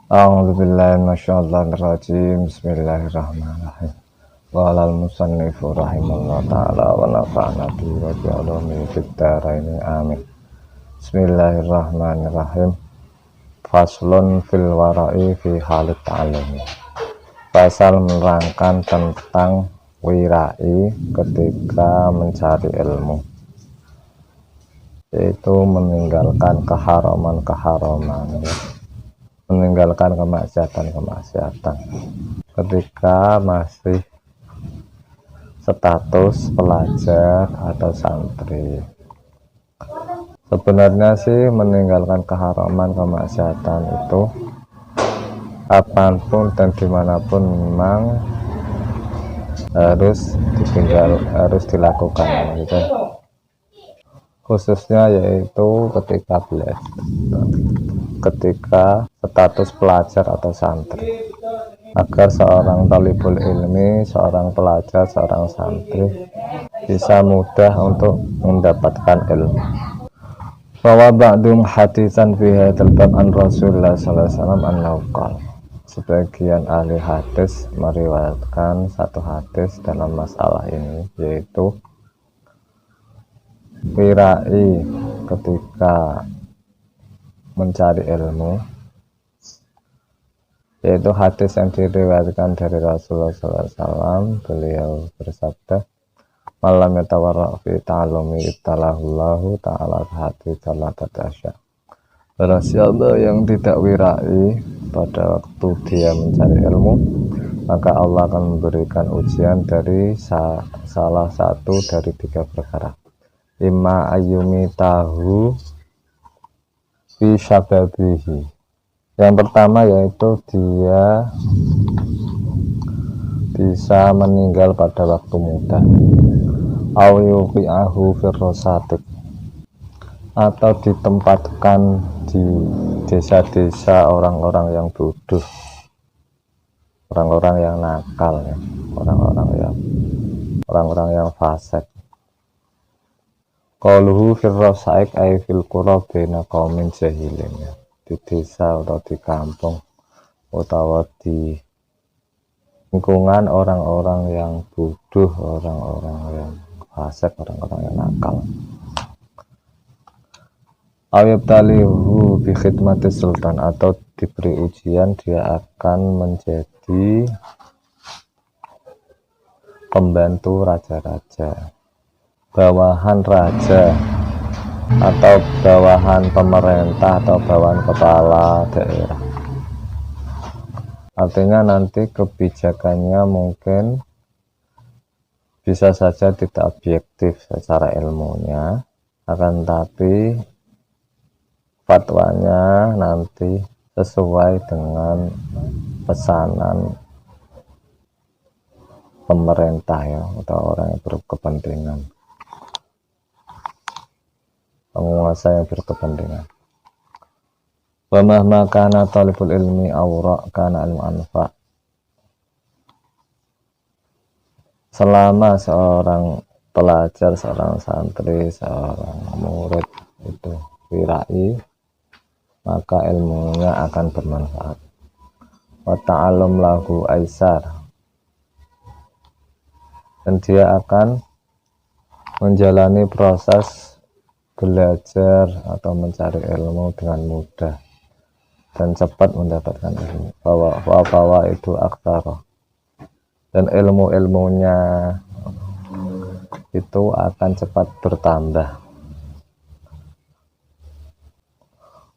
A'udzubillahi minasyaitonirrajim. Bismillahirrahmanirrahim. Qala al-musannifu rahimallahu ta'ala wa nafa'na bihi wa bi ulumihi fid dharain amin. Bismillahirrahmanirrahim. Faslun fil wara'i fi halit ta'allum. Pasal menerangkan tentang wirai ketika mencari ilmu, yaitu meninggalkan keharaman-keharaman, meninggalkan kemaksiatan-kemaksiatan ketika masih status pelajar atau santri. Sebenarnya sih meninggalkan keharaman kemaksiatan itu kapanpun dan dimanapun memang harus dilakukan gitu. Khususnya yaitu ketika status pelajar atau santri, agar seorang talibul ilmi, seorang pelajar, seorang santri bisa mudah untuk mendapatkan ilmu. Bahwa ba'dum hadisan fi hadzal bab an Rasulullah sallallahu alaihi wasallam annahu qala. Sebagian ahli hadis meriwayatkan satu hadis dalam masalah ini, yaitu wirai ketika mencari ilmu, yaitu hadis yang diriwayatkan dari Rasulullah SAW. Beliau bersabda, malam yatawarra fi ta'alumi ibtalahullahu ta'ala hati talatat asya. Barang siapa yang tidak wirai pada waktu dia mencari ilmu, maka Allah akan memberikan ujian dari salah satu dari 3 perkara. Imma ayumi tahu fi syababihi. Yang pertama yaitu dia bisa meninggal pada waktu muda, au yuqi'ahu firrosatik, atau ditempatkan di desa-desa orang-orang yang bodoh, orang-orang yang nakal ya, orang-orang yang fasik. Qaluhu firrosaik ay fil qura baina qaumin jahilin, ya, di desa atau di kampung utawa di lingkungan orang-orang yang bodoh, orang-orang yang fasik, orang-orang yang nakal. Ayabtalihu bi khidmati sultan, atau diberi ujian dia akan menjadi pembantu raja-raja, bawahan raja, atau bawahan pemerintah, atau bawahan kepala daerah. Artinya nanti kebijakannya mungkin bisa saja tidak objektif secara ilmunya, akan tapi fatwanya nanti sesuai dengan pesanan pemerintah ya, atau orang yang berkepentingan, penguasa yang berkepentingan. Wa mahma kana talibul ilmi awra kana ilmu anfa. Selama seorang pelajar, seorang santri, seorang murid itu wirai, maka ilmunya akan bermanfaat. Wa ta'allum lahu aisar, dan dia akan menjalani proses belajar atau mencari ilmu dengan mudah dan cepat mendapatkan ilmu. Bahwa itu aktsara, dan ilmu-ilmunya itu akan cepat bertambah.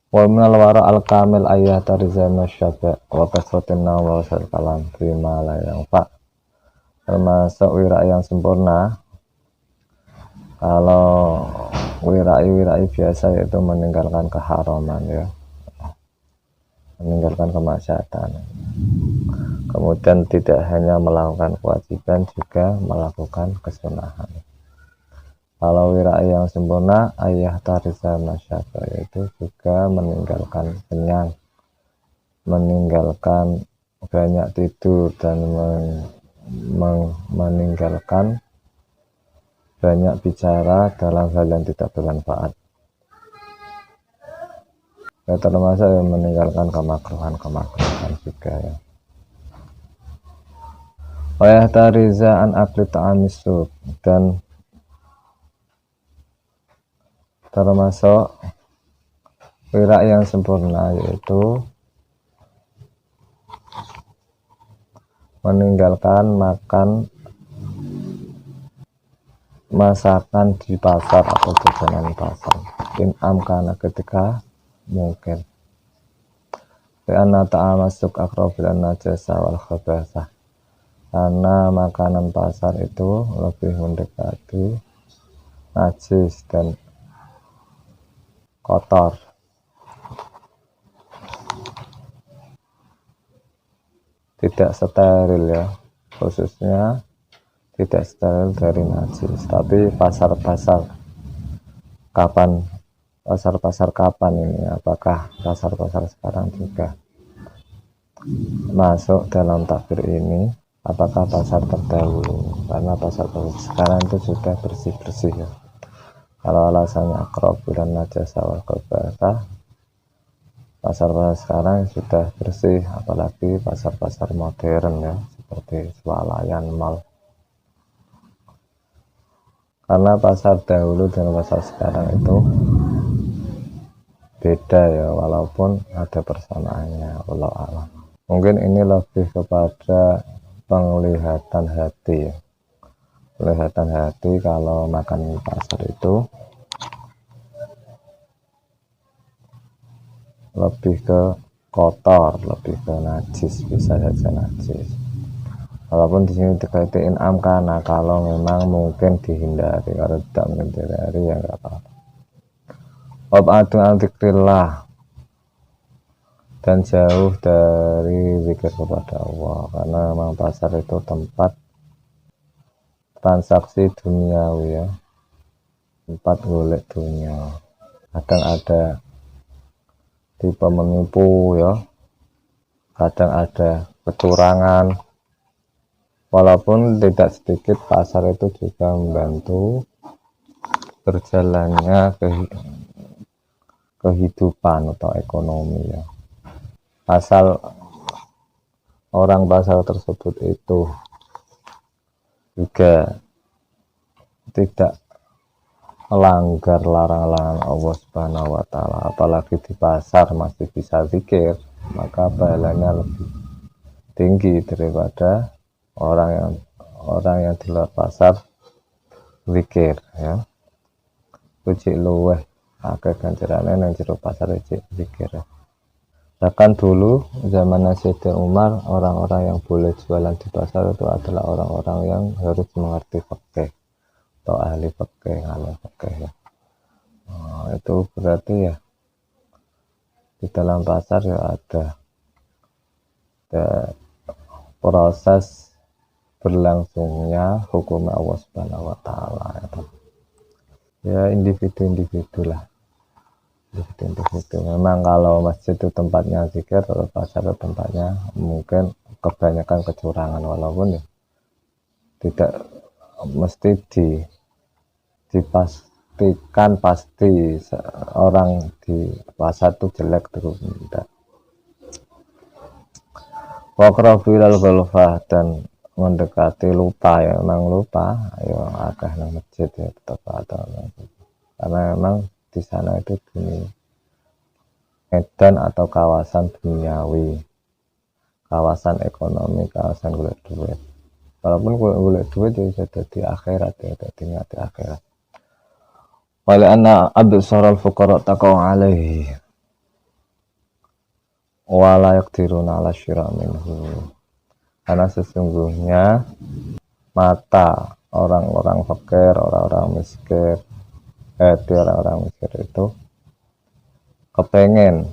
Wa minal wara al-kamil ayat tarizana syaba wa kasratin nawa wal kalam bima la yanfa. Termasuk wirai yang sempurna, kalau wirai biasa yaitu meninggalkan keharaman ya, meninggalkan kemaksiatan, kemudian tidak hanya melakukan kewajiban, juga melakukan kesunahan. Kalau wirai yang sempurna ayah tarisa masyarakat, yaitu juga meninggalkan kenyang, meninggalkan banyak tidur, dan meninggalkan banyak bicara dalam hal yang tidak bermanfaat. ya termasuk yang meninggalkan kemakruhan juga ya. Wayah tariza an akli ta'amisud, dan termasuk wirak yang sempurna yaitu meninggalkan makan masakan di pasar atau jajanan pasar in amkana ketika mungkin, karena ta'amasuk akrobil najasa wal khabasah, karena makanan pasar itu lebih mendekati najis dan kotor, tidak steril ya, khususnya tidak steril dari najis. Tapi pasar-pasar kapan ini, apakah pasar-pasar sekarang juga masuk dalam takbir ini? Apakah pasar terdahulu? Karena pasar-pasar sekarang itu sudah bersih-bersih ya. Kalau alasannya akrab dan najasa wal khabasah, pasar-pasar sekarang sudah bersih, apalagi pasar-pasar modern ya, seperti swalayan, mall. Karena pasar dahulu dengan pasar sekarang itu beda ya, walaupun ada persamaannya, wallahu a'lam. Mungkin ini lebih kepada penglihatan hati ya. Penglihatan hati, kalau makan di pasar itu lebih ke kotor, lebih ke najis, bisa saja najis. Walaupun di sini dikaitin amkana, kalau memang mungkin dihindari, kalau tidak mungkin dihindari ya nggak apa-apa. Wab'adu an-dzikrillah, dan jauh dari zikir kepada Allah, karena memang pasar itu tempat transaksi duniawi ya, tempat golek dunia. Kadang ada tipe menipu ya, kadang ada kecurangan. Walaupun tidak sedikit pasar itu juga membantu berjalannya kehidupan atau ekonomi ya, asal orang pasar tersebut itu juga tidak melanggar larangan Allah Subhanahu wa Ta'ala. Apalagi di pasar masih bisa zikir, maka pahalanya lebih tinggi daripada orang yang di luar pasar zikir ya. Uji luweh akeh ganjarane nang jero pasar zikir ya. Bahkan dulu zaman Sayyidina Umar, orang-orang yang boleh jualan di pasar itu adalah orang-orang yang harus mengerti fikih atau ahli fikih, ahli fikih ya. Itu berarti ya di dalam pasar ya ada proses berlangsungnya hukum Allah Subhanahu wa Ta'ala ya, individu-individu lah, individu. Memang kalau masjid itu tempatnya zikir, atau pasar itu tempatnya mungkin kebanyakan kecurangan, walaupun ya tidak mesti dipastikan pasti orang di pasar itu jelek terus tidak. Waqrabu ilal ghulfah, dan mendekati lupa ya, memang lupa ayo akeh nang masjid ya tetap ada, karena memang di sana itu dunia, medan atau kawasan duniawi, kawasan ekonomi, kawasan golek duit. Walaupun golek duit ya bisa di akhirat ya, jadi di akhirat. Wala anna absaral fuqara taqaw alaihi wala yaqdiruna ala syira minhu, karena sesungguhnya mata orang-orang fakir, orang-orang miskin, orang-orang miskin itu kepengen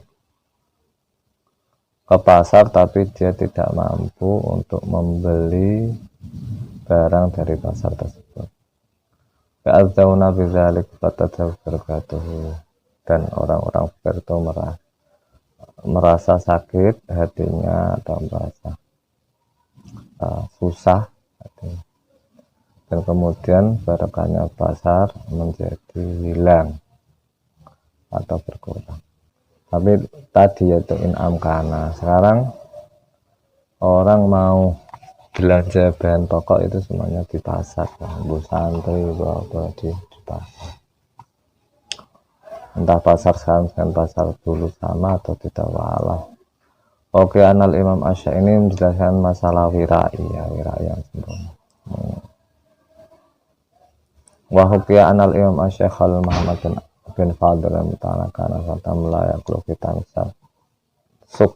ke pasar tapi dia tidak mampu untuk membeli barang dari pasar tersebut. Fa'adzauna bidzalik fatadzakkaratuhu, dan orang-orang fakir itu merasa sakit hatinya atau merasa susah hatinya. Dan kemudian barokahnya pasar menjadi hilang atau berkurang. Tapi tadi yaitu in'am kana. Sekarang orang mau belanja bahan pokok itu semuanya di pasar, bu santri bawa di pasar. Entah pasar sekarang dengan pasar dulu sama atau tidak, walau. Oke, anal Imam Asy' ini menjelaskan masalah wirai, ya, wirai yang sempurna. Wahukia anal Imam Asy' Khalil Muhammad bin Fadl yang karena kata melayak lo kita misal suk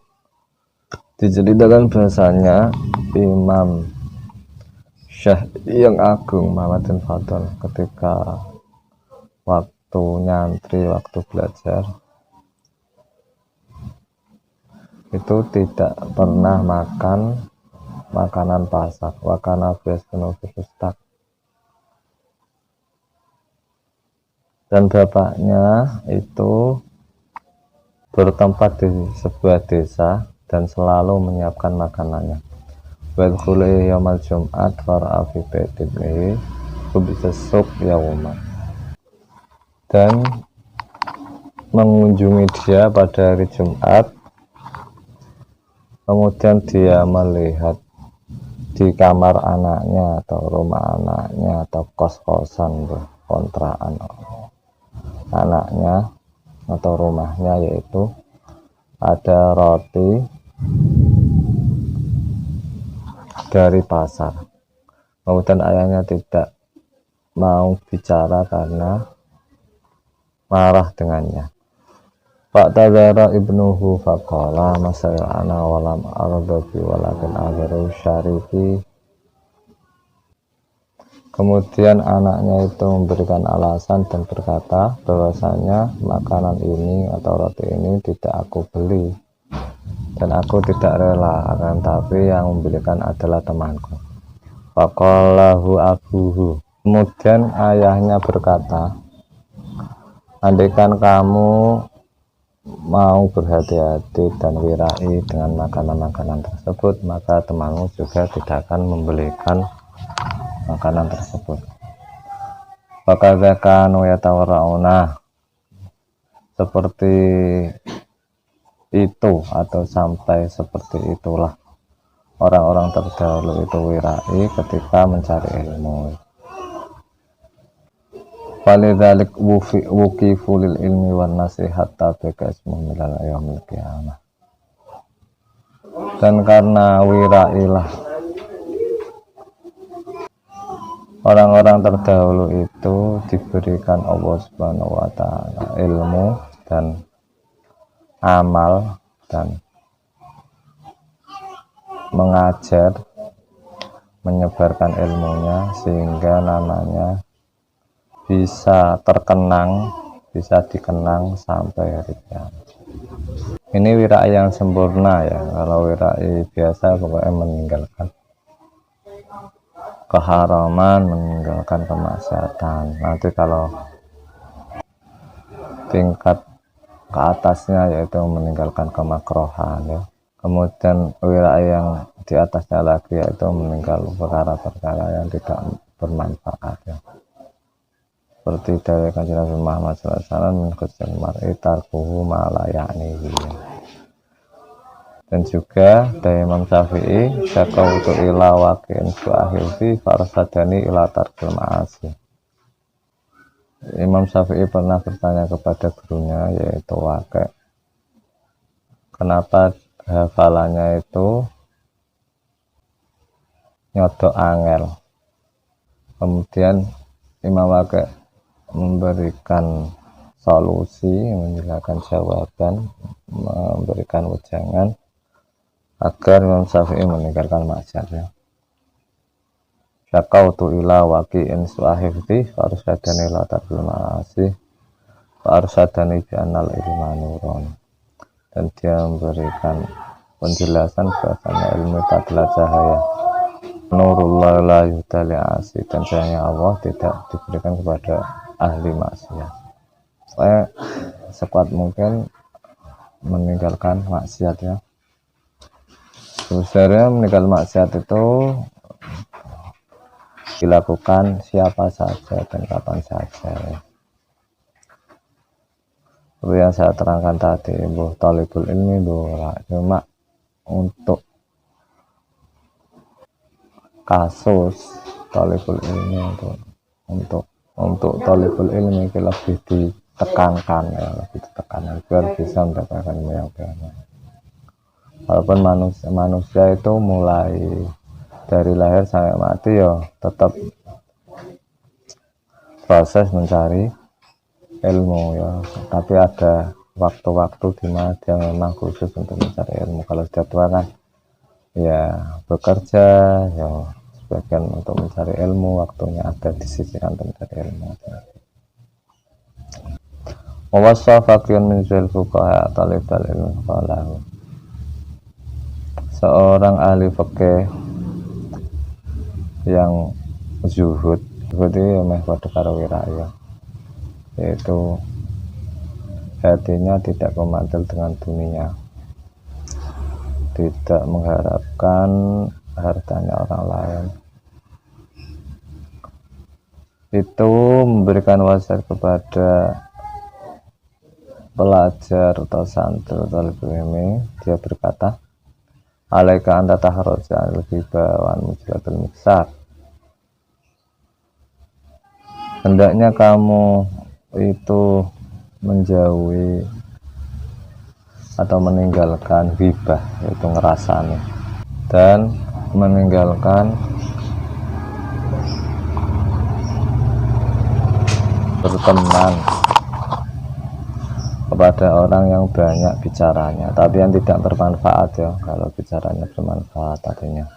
diceritakan bahasanya Imam Syekh yang agung Muhammad bin Fadl ketika waktu nyantri, waktu belajar itu tidak pernah makan makanan pasar, wakana biasanya fistak. Dan bapaknya itu bertempat di sebuah desa dan selalu menyiapkan makanannya. Wadkhuli yaumal Jum'at fara'a fi baitihi bisa suq yauma. Dan mengunjungi dia pada hari Jumat, kemudian dia melihat di kamar anaknya atau rumah anaknya atau kos-kosan kontrakan anaknya atau rumahnya, yaitu ada roti dari pasar. Kemudian ayahnya tidak mau bicara karena marah dengannya. Pak Tazara ibnuhu faqala masaya ana walam ardabi walakin agharu syariki. Kemudian anaknya itu memberikan alasan dan berkata bahwasanya makanan ini atau roti ini tidak aku beli dan aku tidak rela, akan tapi yang membelikan adalah temanku. Faqalahu abuhu. Kemudian ayahnya berkata, andaikan kamu mau berhati-hati dan wirai dengan makanan-makanan tersebut, maka temanmu juga tidak akan membelikan makanan tersebut. Fakadzakanu yatawarrauna, seperti itu atau sampai seperti itulah orang-orang terdahulu itu wirai ketika mencari ilmu. Walidzalik wuqifu lil ilmi wan nasihat tabika ismu milal yaumil qiyamah. Dan karena wirailah orang-orang terdahulu itu diberikan Allah Subhanahu wa taala ilmu dan amal dan mengajar, menyebarkan ilmunya sehingga namanya bisa terkenang, bisa dikenang sampai hari kiamat. Ini wirai yang sempurna ya. Kalau wirai biasa pokoknya meninggalkan keharaman, meninggalkan kemaksiatan. Nanti kalau tingkat ke atasnya yaitu meninggalkan kemakruhan ya. Kemudian wirai yang di atasnya lagi yaitu meninggalkan perkara-perkara yang tidak bermanfaat ya. Seperti dari Kanjeng Nabi Muhammad SAW mengutuskan mar'i tarkuhu ma la ya'nihi. Dan juga dari Imam Syafi'i, syakautu ila waqi'in su'ahilfi farsadani ila tarkil ma'asi. Imam Syafi'i pernah bertanya kepada gurunya yaitu Waqi', kenapa hafalannya itu nyodok angel. Kemudian Imam Waqi' memberikan solusi, menjelaskan jawaban, memberikan wejangan agar Imam Syafi'i meninggalkan maksiatnya. Syakautu ila waqi'in su'ahifti farsadani la tarkil ma'asi farsadani bi annal ilma nurun. Dan dia memberikan penjelasan bahasanya ilmu itu adalah cahaya. Nurullah la yudali asi, dan cahaya Allah tidak diberikan kepada ahli maksiat. Saya sekuat mungkin meninggalkan maksiat ya. Sebenarnya meninggalkan maksiat itu dilakukan siapa saja dan kapan saja ya. Seperti yang saya terangkan tadi, bu talibul ilmi cuma untuk kasus talibul ilmi untuk talibul ilmi itu lebih ditekankan ya, lebih ditekankan biar bisa mendapatkan yang banyak. Walaupun manusia itu mulai dari lahir sampai mati ya tetap proses mencari ilmu ya, tapi ada waktu-waktu di mana dia memang khusus untuk mencari ilmu. Kalau sudah tua kan ya bekerja ya, sebagian untuk mencari ilmu, waktunya ada disisihkan untuk mencari ilmu. Wawassa fakirun min zil fuqaha talibal ilmi qalahu. Seorang ahli fikih yang zuhud itu meh padha karo wiraya, yaitu hatinya tidak memantul dengan dunia, tidak mengharapkan hartanya orang lain. Itu memberikan wasiat kepada pelajar atau santri atau ilmi. Dia berkata, alaika anta tahroja lebih bawan mujlatul miksar. Hendaknya kamu itu menjauhi atau meninggalkan hibah, yaitu ngerasani, dan meninggalkan berteman kepada orang yang banyak bicaranya, tapi yang tidak bermanfaat ya. Kalau bicaranya bermanfaat artinya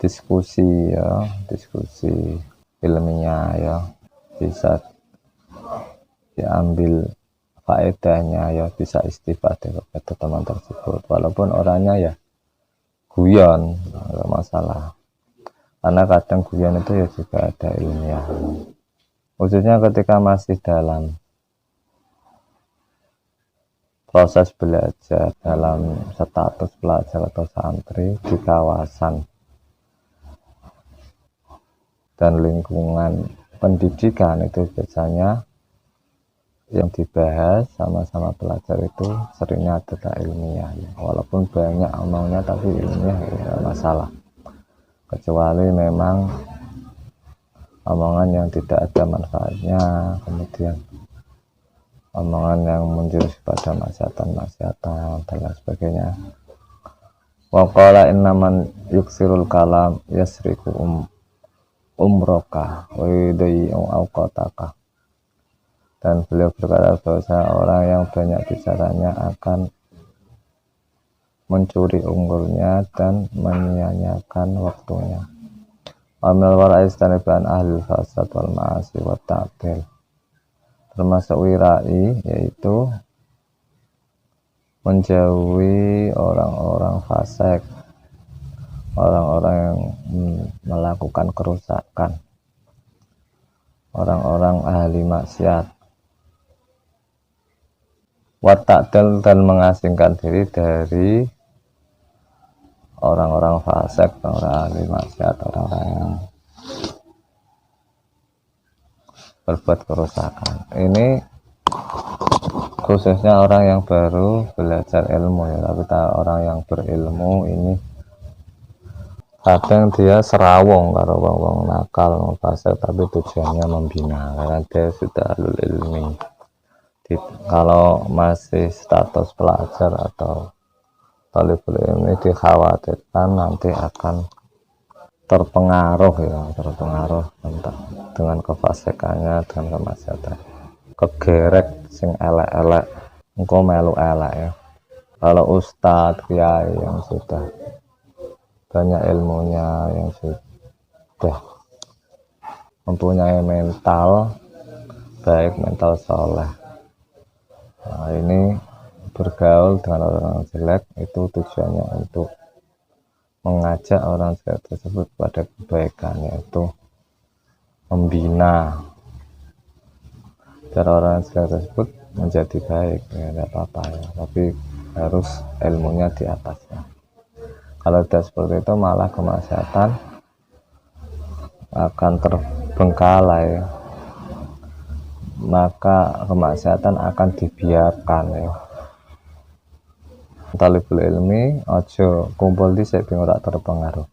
diskusi ya, diskusi ilmiah ya, bisa diambil faedahnya ya, bisa istifadah kepada teman tersebut, walaupun orangnya ya guyon, nggak masalah, karena kadang guyon itu ya juga ada ilmiah, khususnya ketika masih dalam proses belajar, dalam status pelajar atau santri di kawasan dan lingkungan pendidikan. Itu biasanya yang dibahas sama-sama pelajar itu seringnya adalah ilmiah ya. Walaupun banyak omongnya tapi ilmiah ya masalah, kecuali memang omongan yang tidak ada manfaatnya, kemudian omongan yang menjurus pada maksiatan dan lain sebagainya. Wa qala innaman yuksirul kalam yasriku umroka wa yudayyu awqataka. Dan beliau berkata bahwa orang yang banyak bicaranya akan mencuri umurnya dan menyia-nyiakan waktunya. Amil wara'is taniban ahli fasad wal ma'asi wa ta'til. Termasuk wirai, yaitu menjauhi orang-orang fasik, orang-orang yang melakukan kerusakan, orang-orang ahli maksiat. Watakdil, dan mengasingkan diri dari orang-orang fasik, orang ahli maksiat, orang-orang yang berbuat kerusakan. Ini khususnya orang yang baru belajar ilmu ya, tapi orang yang berilmu ini kadang dia serawong karo wong-wong nakal, fasik, tapi tujuannya membina karena dia sudah alul ilmi. Kalau masih status pelajar atau talibul ilmi dikhawatirkan nanti akan terpengaruh dengan kefasikannya, dengan kemaksiatan, kegerek sing elek-elek, engkau melu elek ya. Kalau ustadz kiai yang sudah banyak ilmunya, yang sudah mempunyai mental baik, mental soleh, nah ini bergaul dengan orang jelek itu tujuannya untuk mengajak orang jelek tersebut pada kebaikan, yaitu membina agar orang jelek tersebut menjadi baik ya, tidak apa-apa ya, tapi harus ilmunya di atasnya. Kalau tidak seperti itu malah kemaksiatan akan terbengkalai maka kemaksiatan akan dibiarkan ya. Talibul ilmi ojo kumpul dhisik ben ora terpengaruh.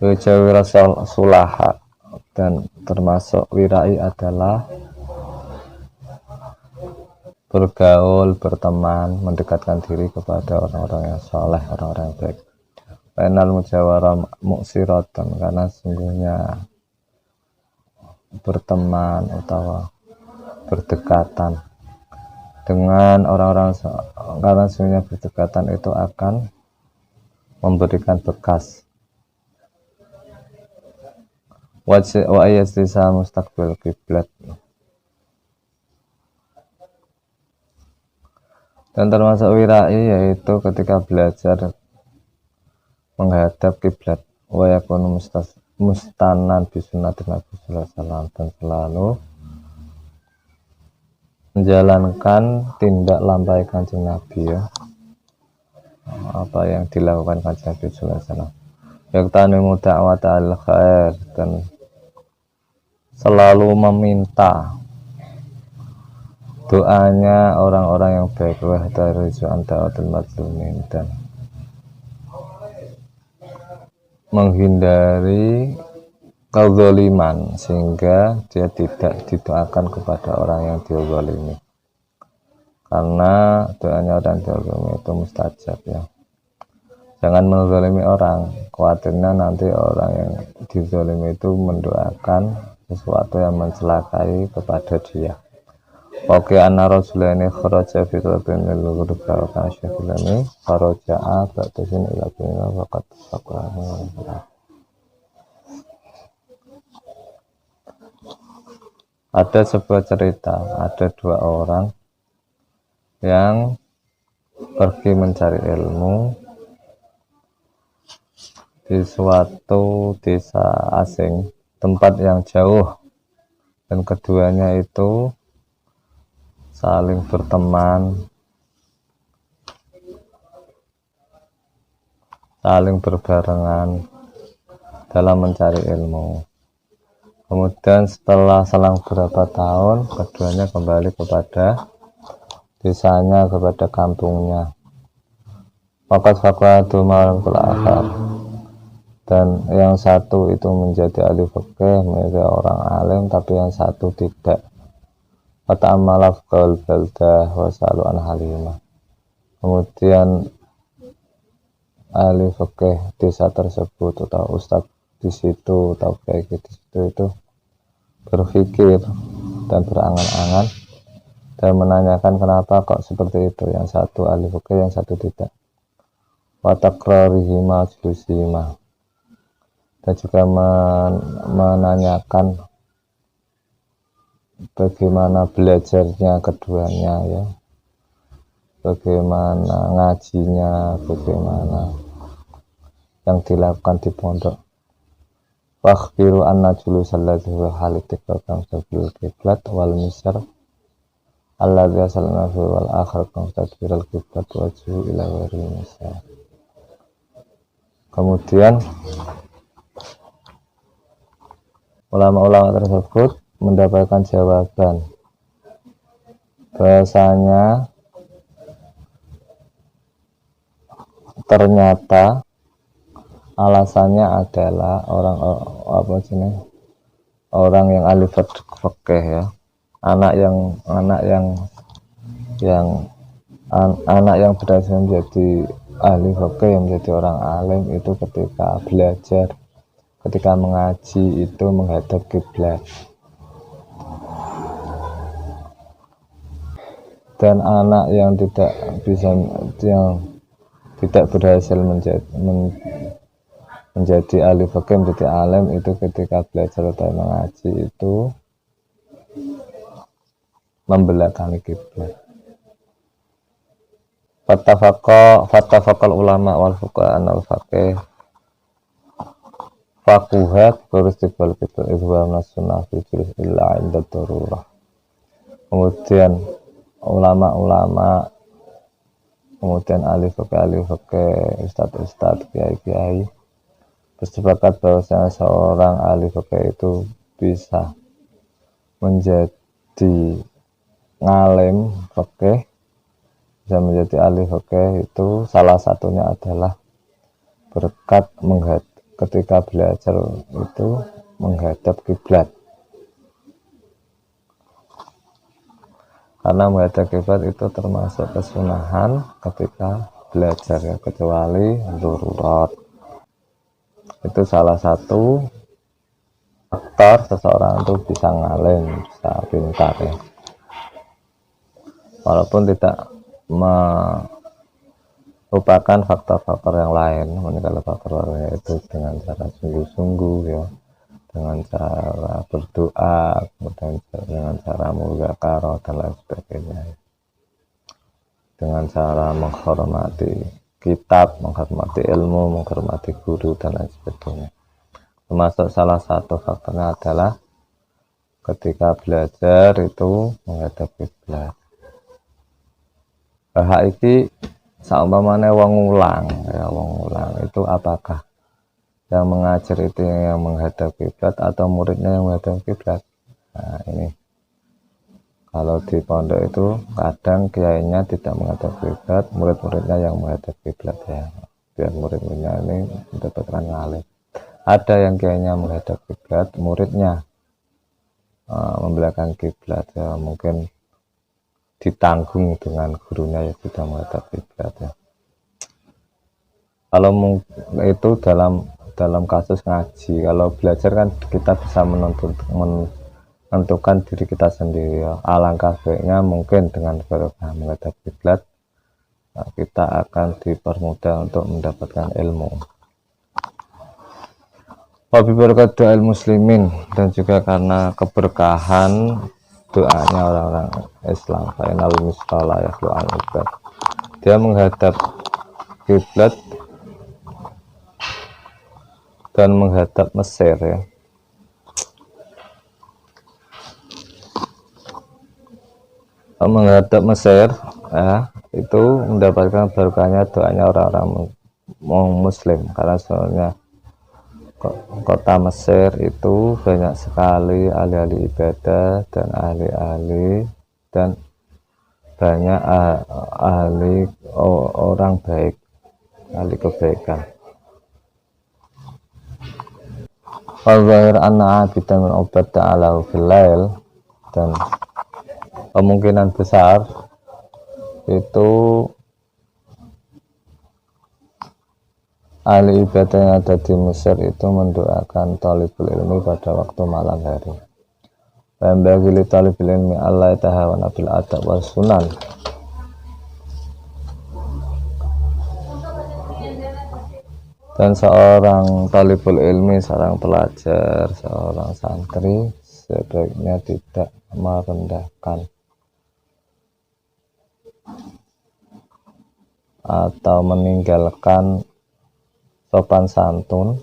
Wira sulaha, dan termasuk wirai adalah bergaul, berteman, mendekatkan diri kepada orang-orang yang soleh, orang-orang yang baik. Penal mujawarah muksiratan, karena sungguhnya berteman atau berdekatan dengan orang-orang, karena sungguhnya berdekatan itu akan memberikan bekas. Wa ayatisa mustaqbil kiblat, dan termasuk wirai yaitu ketika belajar menghadap kiblat. Wa yakunu mustanan bi sunnatin Nabi sallallahu alaihi wasallam, dan selalu menjalankan tindak lampai Kanjeng Nabi ya, apa yang dilakukan Kanjeng Nabi sallallahu alaihi wasallam. Yaktanimu da'wat al-khair, dan selalu meminta doanya orang-orang yang baik. Wa tarju anta'atul mazlumin, dan menghindari kezaliman sehingga dia tidak didoakan kepada orang yang dizalimi, karena doanya orang dizalimi itu mustajab ya. Jangan menzalimi orang, khawatirnya nanti orang yang dizalimi itu mendoakan sesuatu yang mencelakai kepada dia. Oke, anna rasulaini kharaja fi talabin al-ghurba wa kana syafilani kharaja'a ba'dasin ila binna waqad faqahu. Ada sebuah cerita, ada dua orang yang pergi mencari ilmu di suatu desa asing, tempat yang jauh, dan keduanya itu saling berteman, saling berbarengan dalam mencari ilmu. Kemudian setelah selang beberapa tahun, keduanya kembali kepada desanya, kepada kampungnya. Fakat fakwatu malam akhar, dan yang satu itu menjadi ahli fikih, menjadi orang alim, tapi yang satu tidak. Kata amalaf kaul baldah wasalu an halimah. Kemudian ahli fikih desa tersebut atau ustadz di situ atau kayak gitu itu berpikir dan berangan-angan dan menanyakan kenapa kok seperti itu, yang satu ahli fikih yang satu tidak. Wa takrarihima julusihima, dan juga menanyakan bagaimana belajarnya keduanya ya, bagaimana ngajinya, bagaimana yang dilakukan di pondok. Wakhbiru anna julusal ladzi huwa halitikal kamstabil kiblat wal misar alladzi asalna fi wal akhir kamstabil kiblat wajhu ila waril misar. Kemudian ulama-ulama tersebut mendapatkan jawaban bahasanya ternyata alasannya adalah orang yang ahli fikih ya, anak yang berhasil menjadi ahli fikih, yang menjadi orang alim itu ketika belajar, ketika mengaji itu menghadap kiblat. Dan anak yang tidak berhasil menjadi ahli fikih, menjadi alim itu ketika belajar atau mengaji itu membelakangi kiblat. Fattafaqal ulama wal fuqaha al faqih faquhat beristiqbal kiblat izwa sunnah fi julus illa inda darurah. Kemudian ulama-ulama, kemudian ahli fikih, ustadz, kiai bersepakat bahwasanya seorang ahli fikih itu bisa menjadi di ngalim fikih, bisa menjadi ahli fikih itu salah satunya adalah berkat ketika belajar itu menghadap kiblat. Karena menghadap kiblat itu termasuk kesunahan ketika belajar ya, kecuali darurat. Itu salah satu faktor seseorang itu bisa ngalim, bisa pintar ya. Walaupun tidak melupakan faktor-faktor yang lain, meninggal faktor itu dengan cara sungguh-sungguh ya, dengan cara berdoa, kemudian dengan cara muzakarah dan lain sebagainya, dengan cara menghormati kitab, menghormati ilmu, menghormati guru dan lain sebagainya. Termasuk salah satu faktornya adalah ketika belajar itu menghadap kiblat. Hak iki saumpamane wong ulang ya, wong ulang itu apakah yang mengajar itu yang menghadap kiblat atau muridnya yang menghadap kiblat? Nah, ini kalau di pondok itu kadang kiainya tidak menghadap kiblat, murid-muridnya yang menghadap kiblat ya, biar murid-muridnya ini mendapatkan ngalim. Ada yang kiainya menghadap kiblat, muridnya membelakangi kiblat ya, mungkin ditanggung dengan gurunya yang sudah menghadap kiblat ya. Kalau itu dalam kasus ngaji, kalau belajar kan kita bisa menentukan diri kita sendiri ya. Alangkah baiknya mungkin dengan barokah menghadap kiblat kita akan dipermudah untuk mendapatkan ilmu. Wabi berkat doa muslimin, dan juga karena keberkahan doanya orang-orang Islam, final misalah ya doa ibad. Dia menghadap kiblat dan menghadap Mesir ya. Menghadap Mesir ya, itu mendapatkan berkahnya doanya orang-orang muslim, karena soalnya kota Mesir itu banyak sekali ahli-ahli ibadah dan ahli-ahli dan banyak ahli orang baik, ahli kebaikan. Al-zahir anna abidan min ubad ta'ala fil lail, dan kemungkinan besar itu ahli ibadah yang ada di Mesir itu mendoakan talibul ilmi pada waktu malam hari. Bagi li talibul ilmi Allah tahawana bil adab wal sunan. Dan seorang talibul ilmi, seorang pelajar, seorang santri sebaiknya tidak merendahkan atau meninggalkan sopan santun,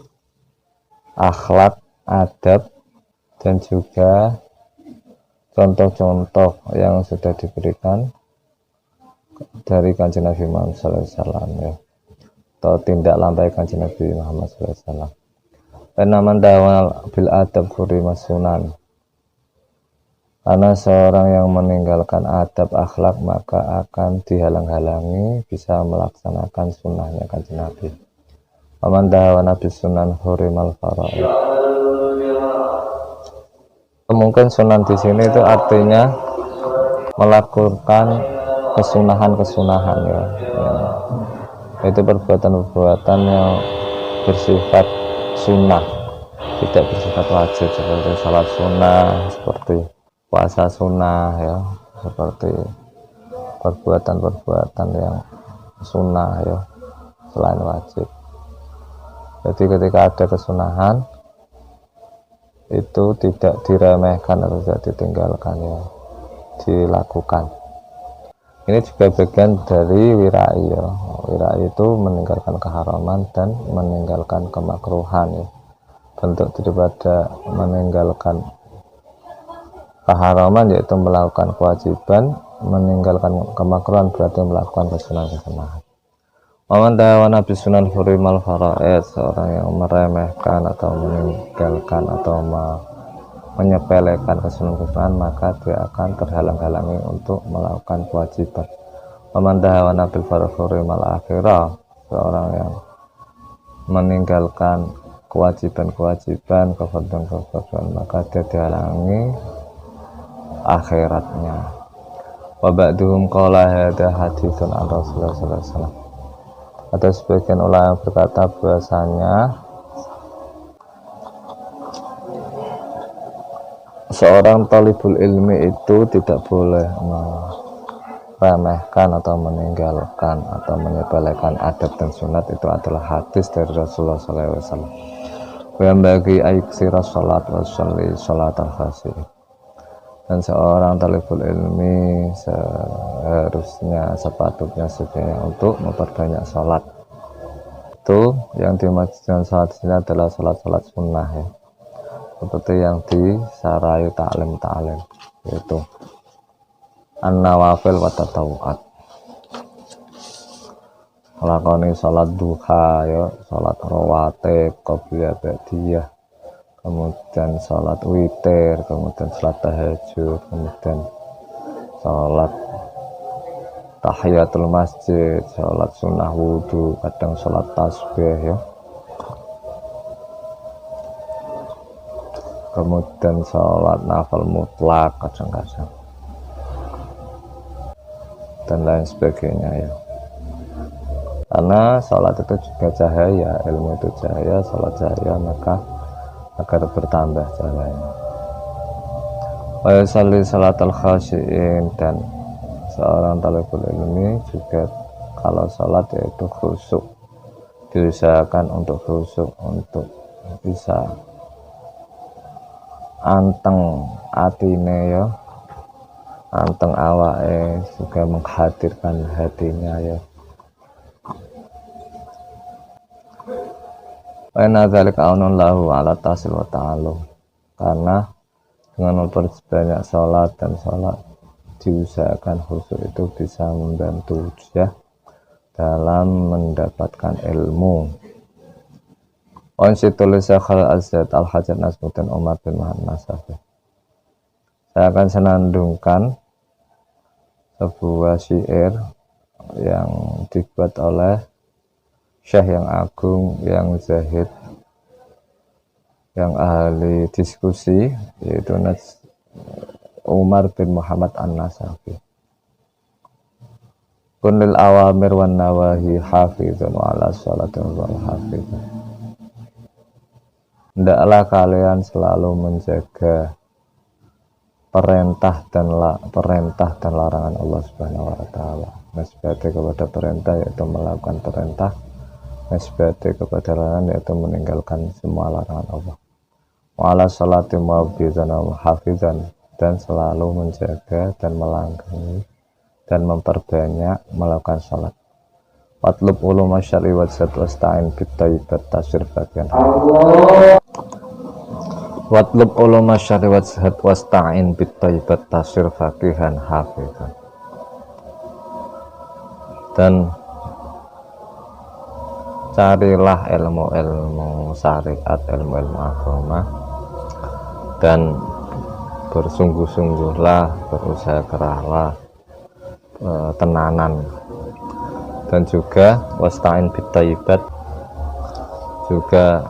akhlak, adab, dan juga contoh-contoh yang sudah diberikan dari Kanjeng Nabi Muhammad SAW ya, atau tindak lantai Kanjeng Nabi Muhammad SAW. Penaman dawal bil adab kurimas sunan, karena seorang yang meninggalkan adab akhlak maka akan dihalang-halangi bisa melaksanakan sunnahnya Kanjeng Nabi. Paman dawa Nabi sunan hurimal faraid. Mungkin sunan di sini itu artinya melakukan kesunahan-kesunahan ya. Itu perbuatan-perbuatan yang bersifat sunnah, tidak bersifat wajib, seperti salat sunnah, seperti puasa sunnah ya, seperti perbuatan-perbuatan yang sunnah ya, selain wajib. Jadi ketika ada kesunahan itu tidak diremehkan atau tidak ditinggalkan ya, dilakukan. Ini juga bagian dari wirai ya. Wirai itu meninggalkan keharaman dan meninggalkan kemakruhan ya. Bentuk daripada meninggalkan keharaman yaitu melakukan kewajiban, meninggalkan kemakruhan berarti melakukan kesunahan-kesunahan. Waman dawa Nabi sunan hurimal faraid, seorang yang meremehkan atau meninggalkan atau menyepelekan kesunahan, maka dia akan terhalang-halangi untuk melakukan kewajiban. Waman dahawana bil farkhuri mal akhirah, seorang yang meninggalkan kewajiban-kewajiban, kefarduan-kefarduan, maka dia dihalangi akhiratnya. Wa ba'duhum qala hadza haditsun an Rasulullah sallallahu alaihi wasallam. Ada sebagian ulama berkata bahasanya seorang talibul ilmi itu tidak boleh meremehkan atau meninggalkan atau menyepelekan adab dan sunat. Itu adalah hadis dari Rasulullah SAW. Yang bagi aiksira sholat wa sholli sholat al-khasi. Dan seorang talibul ilmi seharusnya sepatutnya sebenarnya untuk memperbanyak sholat. Itu yang dimaksudkan sholat di sini adalah sholat-sholat sunnah ya, seperti yang disarai ta'lim yaitu an-nawafil wa tatawu'at, melakoni sholat duha ya, sholat rawatib, qobliyah ba'diyah, kemudian sholat witir, kemudian sholat tahajud, kemudian sholat tahiyatul masjid, sholat sunnah wudhu, kadang sholat tasbih ya, kemudian sholat nafal mutlak kadang-kadang, dan lain sebagainya ya. Karena sholat itu juga cahaya, ilmu itu cahaya, sholat cahaya, maka agar bertambah cahayanya. Wa yusalli salatal khasyiin, dan seorang talibul ilmi juga kalau sholat yaitu khusyuk, diusahakan untuk khusyuk, untuk bisa anteng atine ya, anteng awake, juga menghadirkan hatinya ya. Wa inna dzalika aunun lahu ala tasil wa ta'alum, karena dengan memperbanyak sholat dan sholat diusahakan khusyuk itu bisa membantu dia dalam mendapatkan ilmu. Onsitul Syakhal Azad Al-Hajat Nasmuddin Umar bin Muhammad Nasafi. Saya akan senandungkan sebuah syair yang dibuat oleh Syekh yang agung, yang zahid, yang ahli diskusi, yaitu Umar bin Muhammad An-Nasafi. Kunil awamir wan nawahi hafizun wa ala sholatin wal hafizun. Hendaklah kalian selalu menjaga perintah dan larangan Allah Subhanahu wa taala. Nisbati kepada perintah yaitu melakukan perintah, nisbati kepada larangan yaitu meninggalkan semua larangan Allah. Wa ala sholati muhabbizan wa hafizan, dan selalu menjaga dan melanggangi dan memperbanyak melakukan sholat. Watlub ulum syar'i wa wasta'in bitayyibat tasir bagian. Watlub ulum syar'i wa wasta'in bitayyibat tasir faqihan hafizan. Dan carilah ilmu-ilmu syariat, ilmu-ilmu agama, dan bersungguh-sungguhlah, berusaha kerahlah, tenanan, dan juga wasta'in bitayyibat, juga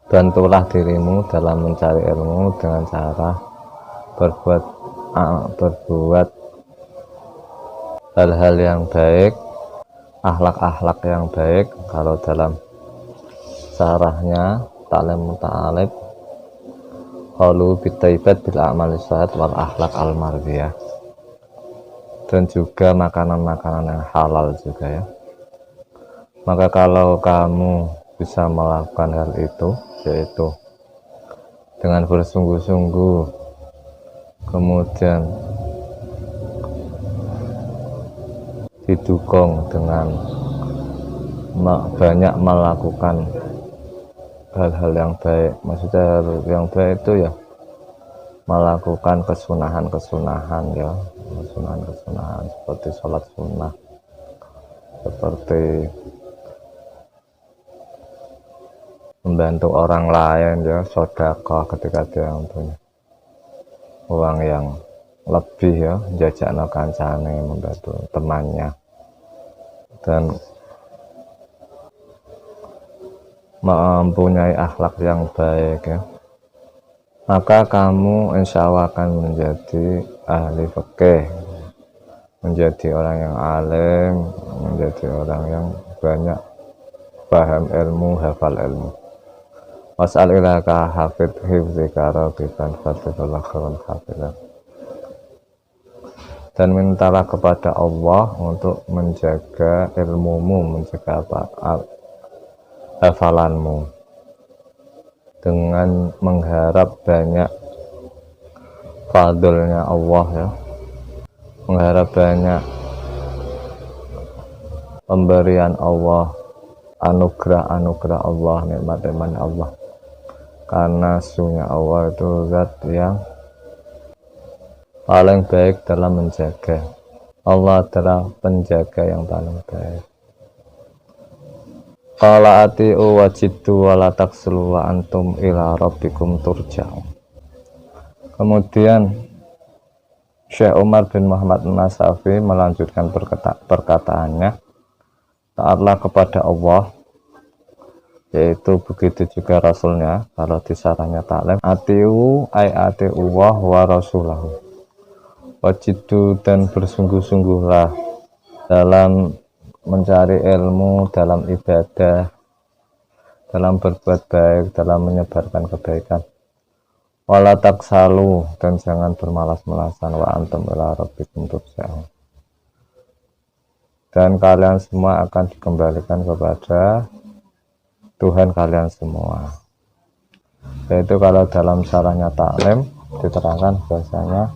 bantulah dirimu dalam mencari ilmu dengan cara berbuat hal-hal yang baik, akhlak-akhlak yang baik. Kalau dalam syarahnya Ta'lim Muta'alib, qalu bitayyibat bil a'mali shahat wal akhlak al mardiyah, dan juga makanan-makanan yang halal juga ya. Maka kalau kamu bisa melakukan hal itu, yaitu dengan bersungguh-sungguh, kemudian didukung dengan banyak melakukan hal-hal yang baik. Maksudnya hal yang baik itu ya melakukan kesunahan-kesunahan ya, kesunahan-kesunahan seperti sholat sunnah, seperti membantu orang lain ya, sedekah ketika dia punya uang yang lebih ya, jajakno kancane, membantu temannya, dan mempunyai akhlak yang baik ya, maka kamu insya Allah akan menjadi ahli fikih, menjadi orang yang alim, menjadi orang yang banyak paham ilmu, hafal ilmu. Was'al ilaka hafid hifzika rabiban fatihullah khairan hafidhan. Dan mintalah kepada Allah untuk menjaga ilmumu, menjaga hafalanmu, dengan mengharap banyak fadlnya Allah ya, mengharap banyak pemberian Allah, anugerah-anugerah Allah, nikmat-nikmat Allah, karena sesungguhnya Allah itu zat yang paling baik dalam menjaga. Allah adalah penjaga yang paling baik. Qala ati'u wajiddu wa la taksulu wa antum ila rabbikum turja'un. Kemudian Syekh Umar bin Muhammad Nasafi melanjutkan perkataannya, taatlah kepada Allah, yaitu begitu juga Rasulnya. Kalau di sarahnya taklim, atiu ay atiu wa rasulahu, wajidu dan bersungguh-sungguhlah dalam mencari ilmu, dalam ibadah, dalam berbuat baik, dalam menyebarkan kebaikan. Wala taksalu, dan jangan bermalas-malasan, wa antum ila rabbikum turja'un, dan kalian semua akan dikembalikan kepada Tuhan kalian semua. Yaitu kalau dalam syarahnya taklim diterangkan bahasanya,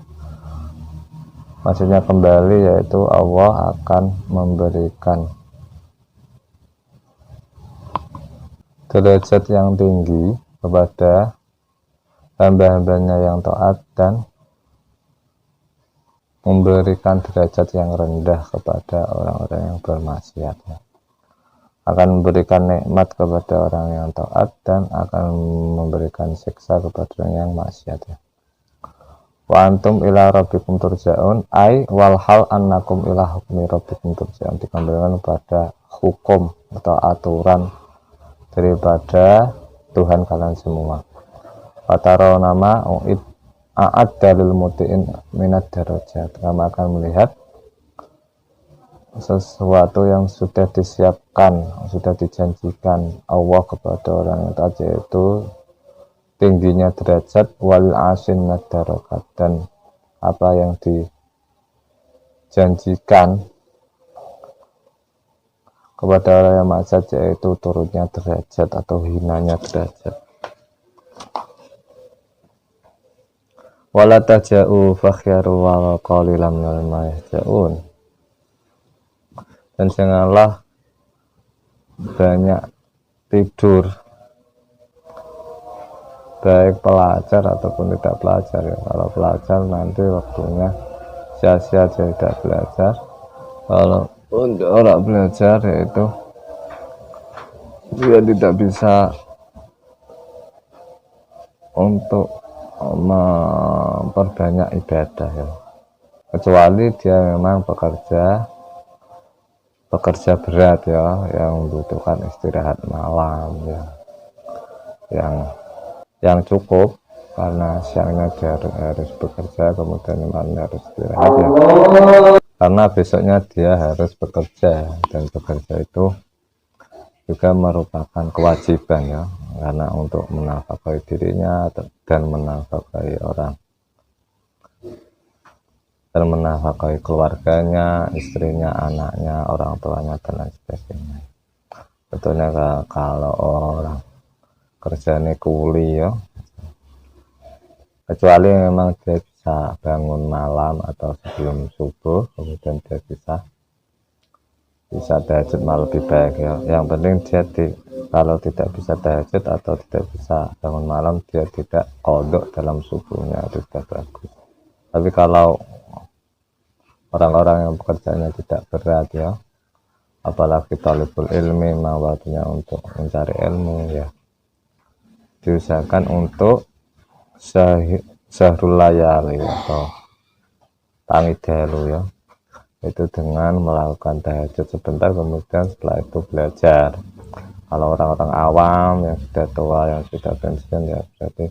maksudnya kembali, yaitu Allah akan memberikan derajat yang tinggi kepada hamba-hambanya yang taat, dan memberikan derajat yang rendah kepada orang-orang yang bermaksiat. Akan memberikan nikmat kepada orang yang taat, dan akan memberikan siksa kepada orang yang maksiat. Wa antum ila rabbikum turja'un, ay wal hal annakum ila hukmi rabbikum turja'un, dikembalikan pada hukum atau aturan daripada Tuhan kalian semua. Fataro nama uid a'ad dalil muti'in minat darajat, kamu akan melihat sesuatu yang sudah disiapkan, sudah dijanjikan Allah kepada orang yang taat, yaitu tingginya derajat, wal asin nadarokat, dan apa yang dijanjikan kepada orang yang maksiat, yaitu turunnya derajat atau hinanya derajat. Wala taja'u fakhyaru wa qalilam minal mahja'un, dan janganlah banyak tidur, baik pelajar ataupun tidak pelajar ya. Kalau pelajar nanti waktunya sia-sia, tidak belajar. Kalau untuk orang belajar, yaitu dia tidak bisa untuk memperbanyak ibadah ya, kecuali dia memang pekerja berat ya, yang membutuhkan istirahat malam ya, yang cukup, karena siangnya dia harus bekerja, kemudian malamnya harus istirahat ya, karena besoknya dia harus bekerja, dan bekerja itu juga merupakan kewajiban ya, karena untuk menafkahi dirinya dan menafkahi orang, dan menafkahi keluarganya, istrinya, anaknya, orang tuanya, dan lain sebagainya. Betulnya kalau orang kerjanya kuli ya, kecuali memang dia bisa bangun malam atau sebelum subuh, kemudian dia bisa tahajud malah lebih baik ya. Yang penting dia kalau tidak bisa tahajud atau tidak bisa bangun malam, dia tidak qodok dalam subuhnya, itu sudah bagus. Tapi kalau orang-orang yang pekerjaannya tidak berat ya, apalagi talibul ilmi, waktunya untuk mencari ilmu ya, diusahakan untuk Syahrul Layali atau Tangi Dalu ya, itu dengan melakukan tahajud sebentar, kemudian setelah itu belajar. Kalau orang-orang awam yang sudah tua, yang sudah pensiun, ya berarti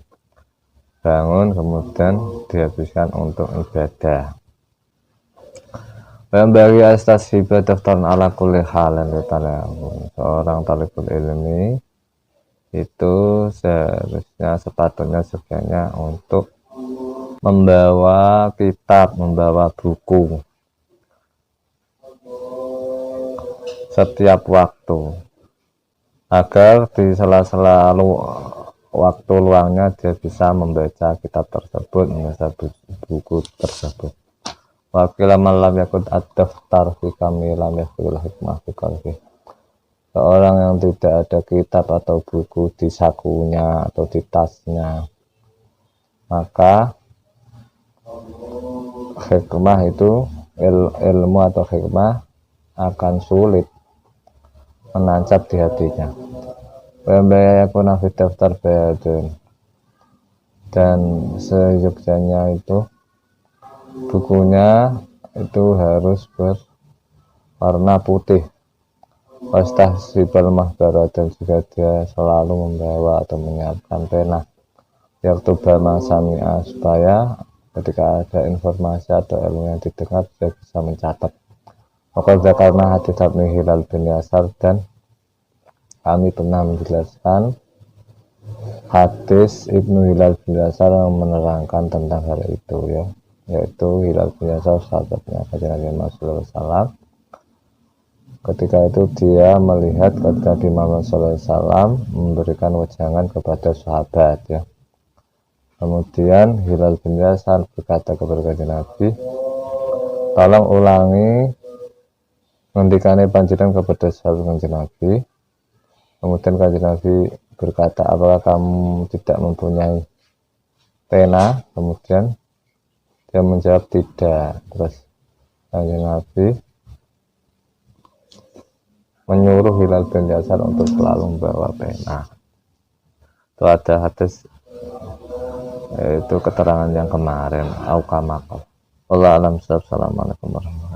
bangun kemudian dihabiskan untuk ibadah. Bagi astashiba daftar ala kulli halin seorang talibul ilmi itu seharusnya sepatutnya sebenarnya untuk membawa kitab, membawa buku setiap waktu, agar di sela-sela waktu luangnya dia bisa membaca kitab tersebut, membaca buku tersebut. Wakil malam yakut ad-daftar fi kami lam yakul hikmah fi qalbi. Seorang yang tidak ada kitab atau buku di sakunya atau di tasnya, maka hikmah itu ilmu atau hikmah akan sulit menancap di hatinya. Yakuna fi daftar bayadun, dan seyogyanya itu bukunya itu harus berwarna putih. Wastahsibal mahbara, dan juga dia selalu membawa atau menyiapkan pena. Yaktuba masami'a, supaya ketika ada informasi atau ilmu yang didengar dia bisa mencatat. Maka karena hadits Ibnu Hilal bin Yasar, dan kami pernah menjelaskan hadis Ibnu Hilal bin Yasar yang menerangkan tentang hal itu ya, yaitu Hilal bin Yasar sahabatnya Kanjeng Nabi Muhammad SAW. Ketika itu dia melihat ketika Nabi Muhammad SAW memberikan wejangan kepada sahabat ya. Kemudian Hilal bin Yasar berkata kepada Kanjeng Nabi, tolong ulangi ngendikane panjenengan kepada sahabat Kanjeng Nabi. Kemudian Kanjeng Nabi berkata, apakah kamu tidak mempunyai pena? Kemudian dia menjawab tidak. Terus Kanjeng Nabi menyuruh Hilal bin Yasar untuk selalu membawa pena. Itu ada hadis, itu keterangan yang kemarin, aukamakal. Allah alam. Assalamualaikum warahmatullahi wabarakatuh.